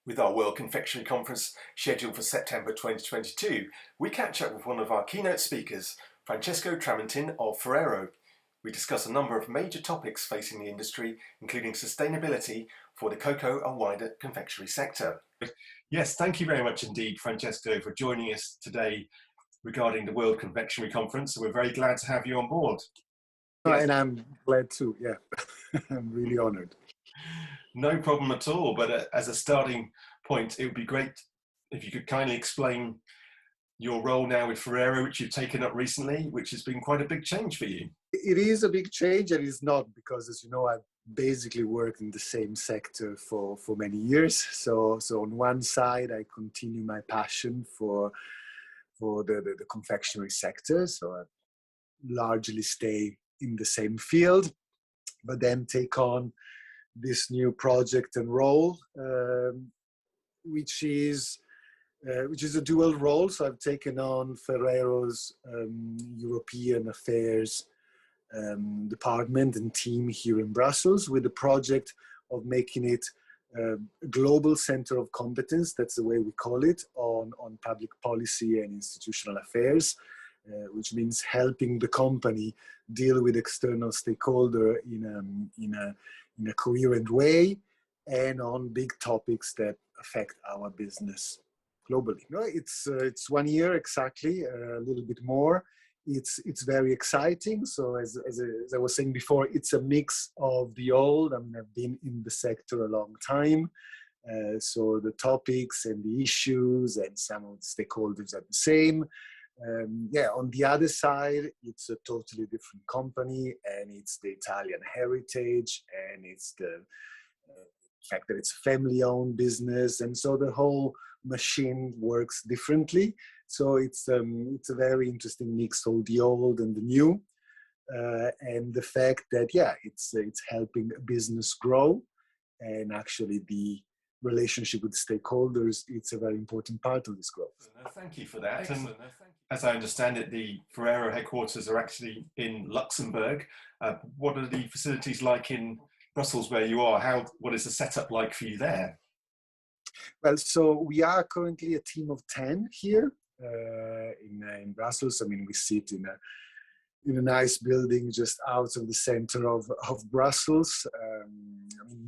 With our World Confectionery Conference scheduled for September 2022, we catch up with one of our keynote speakers, Francesco Tramontin of Ferrero. We discuss a number of major topics facing the industry, including sustainability for the cocoa and wider confectionery sector. Yes, thank you very much indeed, Francesco, for joining us today regarding the World Confectionery Conference. We're very glad to have you on board. Yes. And I'm glad too, yeah. I'm really honored. No problem at all, but as a starting point, it would be great if you could kindly explain your role now with Ferrero, which you've taken up recently, which has been quite a big change for you. It is a big change, and it's not, because as you know, I've basically worked in the same sector for many years. So on one side, I continue my passion for the confectionery sector. So I largely stay in the same field, but then take on this new project and role, which is a dual role. So I've taken on Ferrero's European Affairs department and team here in Brussels, with the project of making it a global center of competence. That's the way we call it, on public policy and institutional affairs, which means helping the company deal with external stakeholder in a coherent way and on big topics that affect our business globally. No, it's 1 year exactly, a little bit more. It's very exciting. So as I was saying before, it's a mix of the old. I mean, I've been in the sector a long time. So the topics and the issues and some of the stakeholders are the same. On the other side, it's a totally different company, and it's the Italian heritage, and it's the fact that it's a family-owned business, and so the whole machine works differently. So it's a very interesting mix of the old and the new, and the fact that it's helping a business grow, and actually the relationship with stakeholders, it's a very important part of this growth. Thank you for that. And as I understand it, the Ferrero headquarters are actually in Luxembourg. What are the facilities like in Brussels where you are? What is the setup like for you there? Well, so we are currently a team of 10 here in Brussels. I mean, we sit in a nice building just out of the center of Brussels,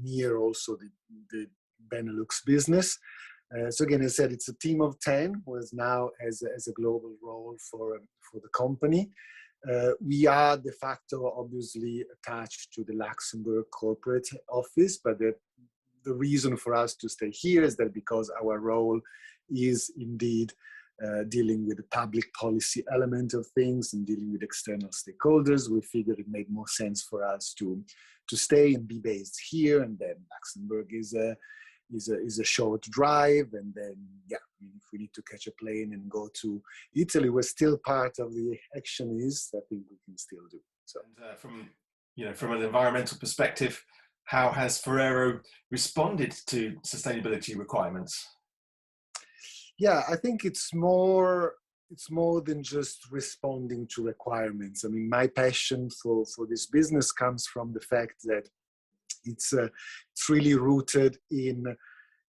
near also the Benelux business. So again, as I said, it's a team of 10 who is now as a global role for the company. We are de facto obviously attached to the Luxembourg corporate office, but the reason for us to stay here is that because our role is indeed dealing with the public policy element of things and dealing with external stakeholders, we figured it made more sense for us to stay and be based here. And then Luxembourg is a short drive, and then if we need to catch a plane and go to Italy, we're still part of the actionists. I think we can still do so. And from an environmental perspective, how has Ferrero responded to sustainability requirements? Yeah, I think it's more than just responding to requirements. I mean, my passion for this business comes from the fact that it's really rooted in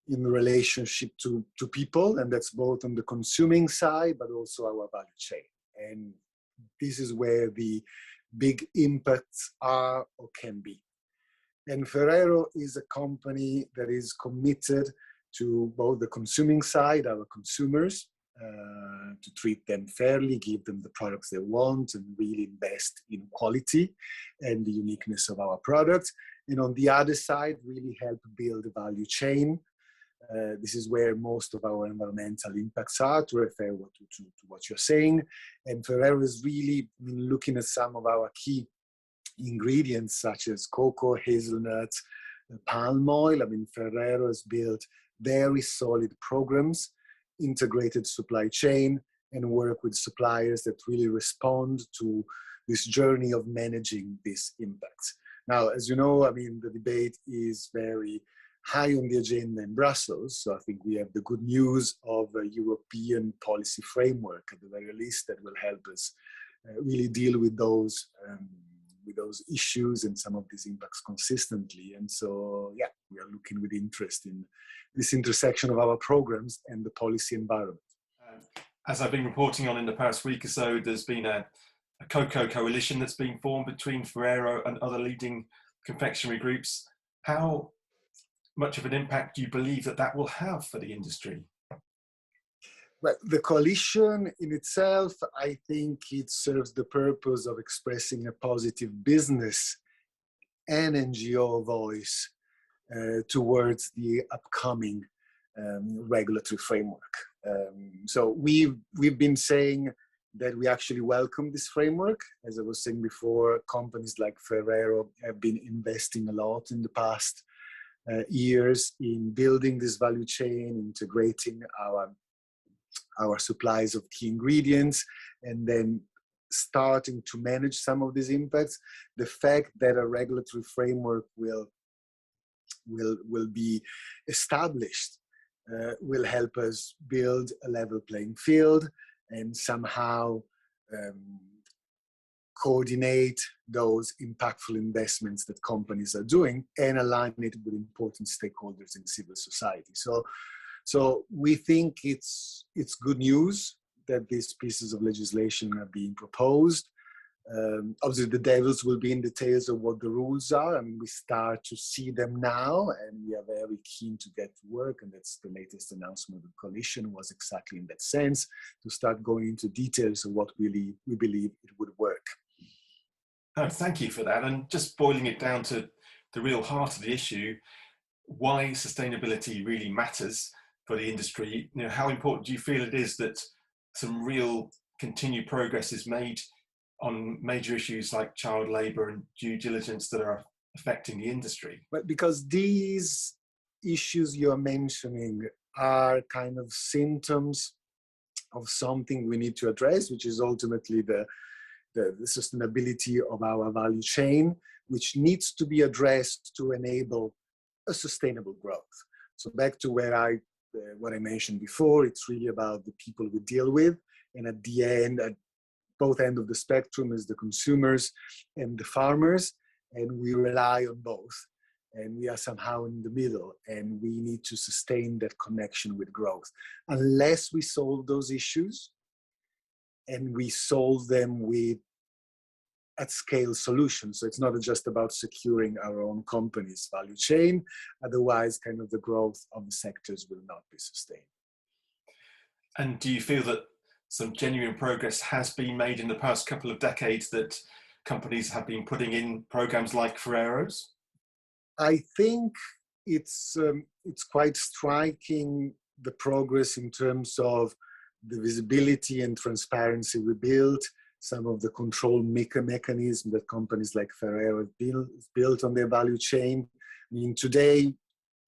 the relationship to people, and that's both on the consuming side, but also our value chain. And this is where the big impacts are or can be. And Ferrero is a company that is committed to both the consuming side, our consumers, to treat them fairly, give them the products they want, and really invest in quality and the uniqueness of our products. And on the other side, really help build a value chain. This is where most of our environmental impacts are, to refer to what you're saying. And Ferrero is really looking at some of our key ingredients, such as cocoa, hazelnuts, palm oil. I mean, Ferrero has built very solid programs, integrated supply chain, and work with suppliers that really respond to this journey of managing these impacts. Now, as you know, I mean, the debate is very high on the agenda in Brussels. So I think we have the good news of a European policy framework, at the very least, that will help us really deal with those with those issues and some of these impacts consistently. And so, yeah, we are looking with interest in this intersection of our programs and the policy environment. As I've been reporting on in the past week or so, there's been a cocoa coalition that's been formed between Ferrero and other leading confectionery groups. How much of an impact do you believe that will have for the industry? Well, the coalition in itself, I think it serves the purpose of expressing a positive business and NGO voice towards the upcoming regulatory framework. So we've been saying that we actually welcome this framework. As I was saying before, companies like Ferrero have been investing a lot in the past years in building this value chain, integrating our supplies of key ingredients, and then starting to manage some of these impacts. The fact that a regulatory framework will be established will help us build a level playing field and somehow coordinate those impactful investments that companies are doing and align it with important stakeholders in civil society. So we think it's good news that these pieces of legislation are being proposed. Obviously, the devils will be in details of what the rules are. I mean, we start to see them now, and we are very keen to get to work. And that's the latest announcement of the coalition was exactly in that sense, to start going into details of what we believe it would work. Oh, thank you for that. And just boiling it down to the real heart of the issue, why sustainability really matters for the industry. You know, how important do you feel it is that some real continued progress is made on major issues like child labour and due diligence that are affecting the industry? But because these issues you're mentioning are kind of symptoms of something we need to address, which is ultimately the sustainability of our value chain, which needs to be addressed to enable a sustainable growth. So back to what I mentioned before, it's really about the people we deal with. And at the end, at both ends of the spectrum is the consumers and the farmers. And we rely on both. And we are somehow in the middle. And we need to sustain that connection with growth. Unless we solve those issues, and we solve them with at-scale solutions. So it's not just about securing our own company's value chain. Otherwise, kind of the growth of the sectors will not be sustained. And do you feel that some genuine progress has been made in the past couple of decades, that companies have been putting in programs like Ferrero's? I think it's quite striking, the progress in terms of the visibility and transparency we built, some of the control mechanism that companies like Ferrero have built on their value chain. I mean, today,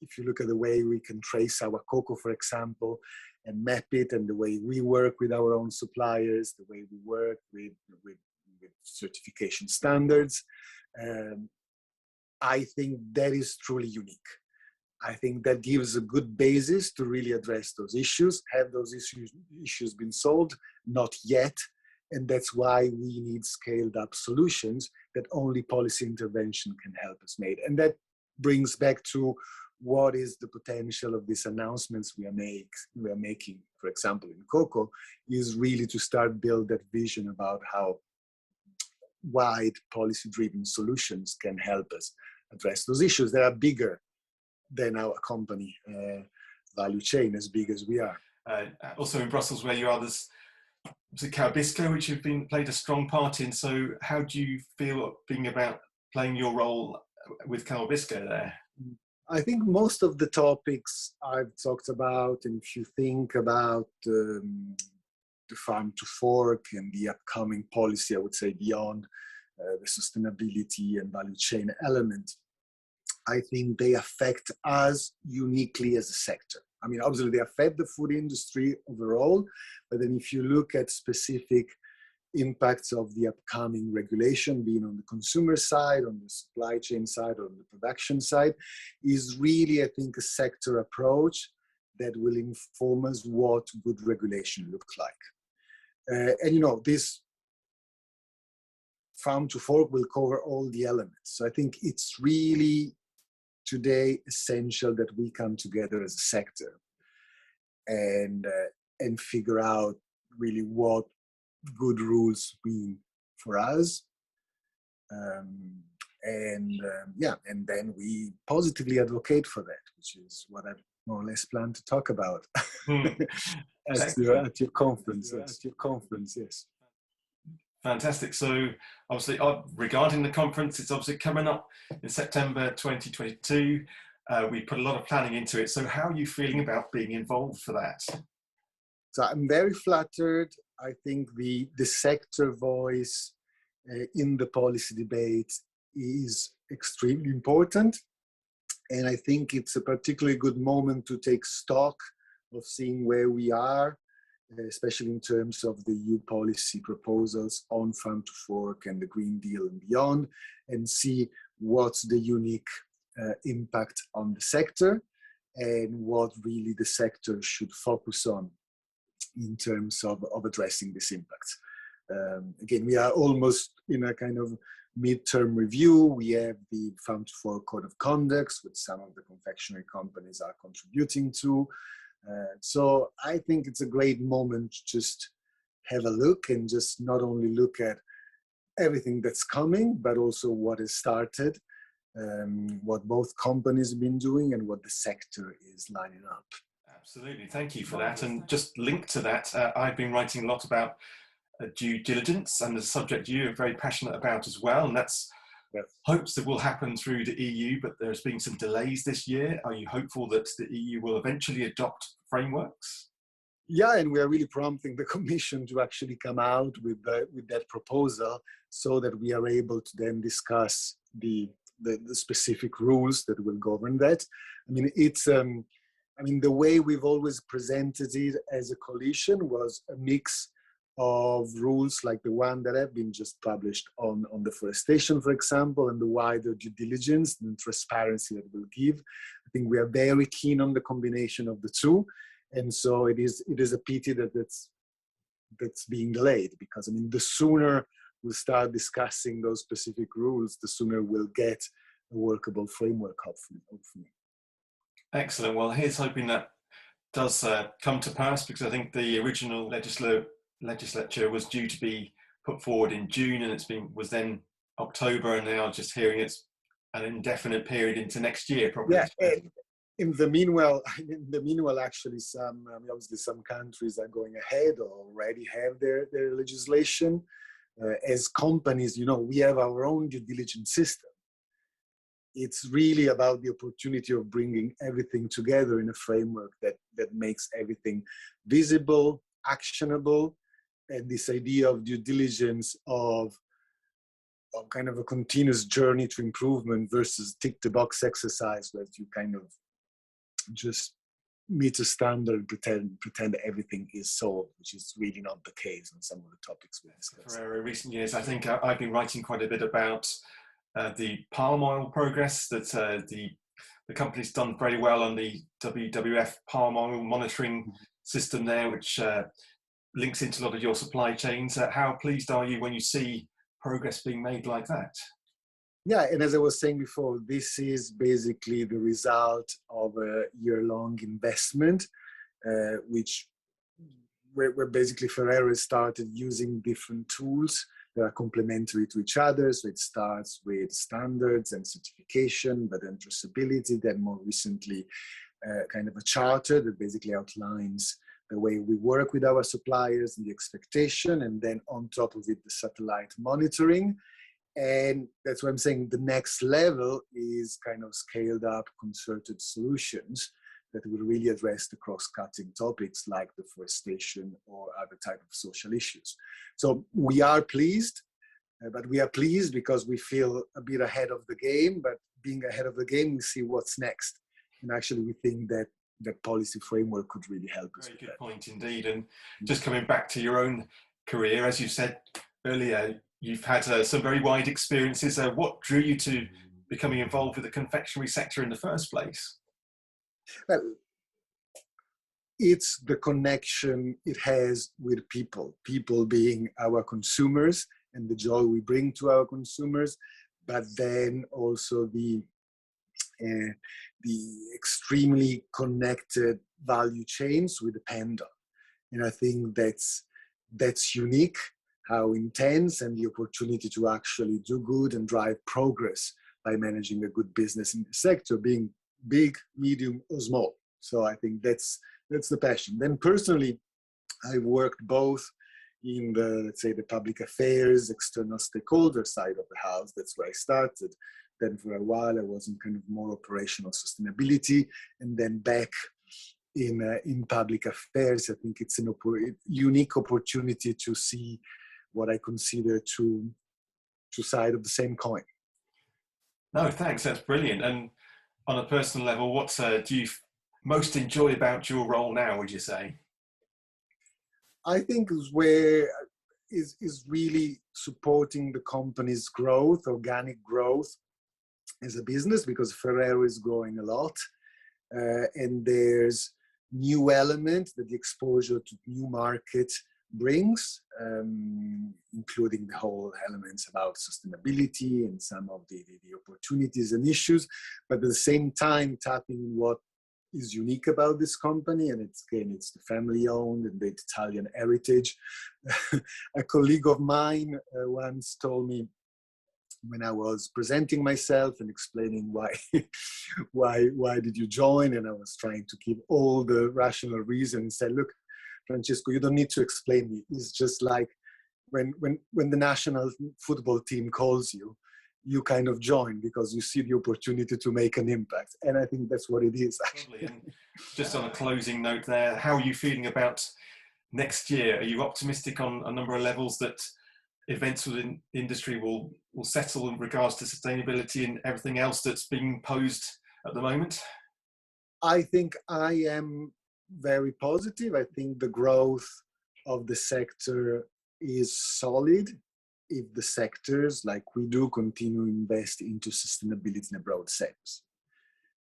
if you look at the way we can trace our cocoa, for example, and map it, and the way we work with our own suppliers, the way we work with certification standards, I think that is truly unique. I think that gives a good basis to really address those issues. Have those issues been solved? Not yet. And that's why we need scaled up solutions that only policy intervention can help us make. And that brings back to what is the potential of these announcements we are making, for example, in cocoa, is really to start build that vision about how wide policy-driven solutions can help us address those issues that are bigger than our company value chain, as big as we are. Also in Brussels, where you are, there's Calabisco, which you've played a strong part in. So how do you feel being about playing your role with Calabisco there? I think most of the topics I've talked about, and if you think about the farm to fork and the upcoming policy, I would say beyond the sustainability and value chain element, I think they affect us uniquely as a sector. I mean, obviously they affect the food industry overall, but then if you look at specific impacts of the upcoming regulation, being on the consumer side, on the supply chain side, on the production side, is really, I think, a sector approach that will inform us what good regulation looks like. And you know, this farm to fork will cover all the elements. So I think it's really today essential that we come together as a sector and figure out really what good rules mean for us. And then we positively advocate for that, which is what I more or less plan to talk about at your conference. Yes. Fantastic. So obviously regarding the conference, it's obviously coming up in September 2022. We put a lot of planning into it. So how are you feeling about being involved for that? So I'm very flattered. I think the sector voice in the policy debate is extremely important. And I think it's a particularly good moment to take stock of seeing where we are, especially in terms of the EU policy proposals on farm to fork and the Green Deal and beyond, and see what's the unique impact on the sector and what really the sector should focus on in terms of addressing this impact. Again, we are almost in a kind of midterm review. We have the Farm to Fork Code of Conduct, which some of the confectionery companies are contributing to. So I think it's a great moment to just have a look and just not only look at everything that's coming, but also what has started, what both companies have been doing and what the sector is lining up. Absolutely, thank you for that. And just linked to that, I've been writing a lot about due diligence, and the subject you are very passionate about as well, and that's hopes that will happen through the EU, but there's been some delays this year. Are you hopeful that the EU will eventually adopt frameworks? Yeah, and we are really prompting the Commission to actually come out with that proposal so that we are able to then discuss the specific rules that will govern that. I mean, the way we've always presented it as a coalition was a mix of rules like the one that have been just published on deforestation, for example, and the wider due diligence and transparency that will give. I think we are very keen on the combination of the two. And so it is a pity that that's being delayed, because I mean, the sooner we'll start discussing those specific rules, the sooner we'll get a workable framework, hopefully. Excellent. Well, here's hoping that does come to pass, because I think the original legislature was due to be put forward in June, and was then October, and now just hearing it's an indefinite period into next year, probably. Yeah. In the meanwhile, actually, obviously some countries are going ahead or already have their legislation. As companies, we have our own due diligence system. It's really about the opportunity of bringing everything together in a framework that makes everything visible, actionable, and this idea of due diligence of kind of a continuous journey to improvement versus tick the box exercise where you kind of just meet a standard, pretend everything is solved, which is really not the case on some of the topics we discussed. For recent years, I think I've been writing quite a bit about the palm oil progress that the company's done very well on the WWF palm oil monitoring system there, which links into a lot of your supply chains. How pleased are you when you see progress being made like that? Yeah, and as I was saying before, this is basically the result of a year-long investment, where basically Ferrero started using different tools that are complementary to each other. So it starts with standards and certification, but then traceability, then more recently kind of a charter that basically outlines the way we work with our suppliers and the expectation, and then on top of it, the satellite monitoring. And that's why I'm saying the next level is kind of scaled up concerted solutions that will really address the cross-cutting topics like deforestation or other type of social issues. So we are pleased, but we are pleased because we feel a bit ahead of the game, but being ahead of the game, we see what's next. And actually we think that that policy framework could really help us. Very good point indeed. And just coming back to your own career, as you said earlier, you've had some very wide experiences. What drew you to becoming involved with the confectionery sector in the first place? Well, it's the connection it has with people being our consumers and the joy we bring to our consumers, but then also the extremely connected value chains we depend on. And I think that's unique, how intense, and the opportunity to actually do good and drive progress by managing a good business in the sector, being big, medium, or small. So I think that's the passion. Then personally, I worked both in the, let's say, the public affairs, external stakeholder side of the house. That's where I started. Then for a while, I was in kind of more operational sustainability, and then back in public affairs. I think it's a unique opportunity to see what I consider two sides of the same coin. No, thanks. That's brilliant. And on a personal level, what do you most enjoy about your role now, would you say? I think is really supporting the company's growth, organic growth as a business, because Ferrero is growing a lot. And there's new elements that the exposure to new markets brings, including the whole elements about sustainability and some of the opportunities and issues, but at the same time tapping what is unique about this company, and it's the family owned and the Italian heritage. A colleague of mine once told me, when I was presenting myself and explaining why did you join, and I was trying to give all the rational reasons, said, look, Francesco, you don't need to explain me. It's just like when the national football team calls you, you kind of join because you see the opportunity to make an impact. And I think that's what it is, actually. And just on a closing note there, how are you feeling about next year? Are you optimistic on a number of levels that events within the industry will settle in regards to sustainability and everything else that's being posed at the moment? I think I am very positive. I think the growth of the sector is solid if the sectors, like we do, continue to invest into sustainability in a broad sense.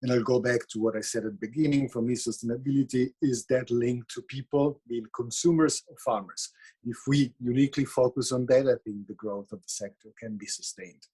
And I'll go back to what I said at the beginning. For me, sustainability is that link to people, being consumers or farmers. If we uniquely focus on that, I think the growth of the sector can be sustained.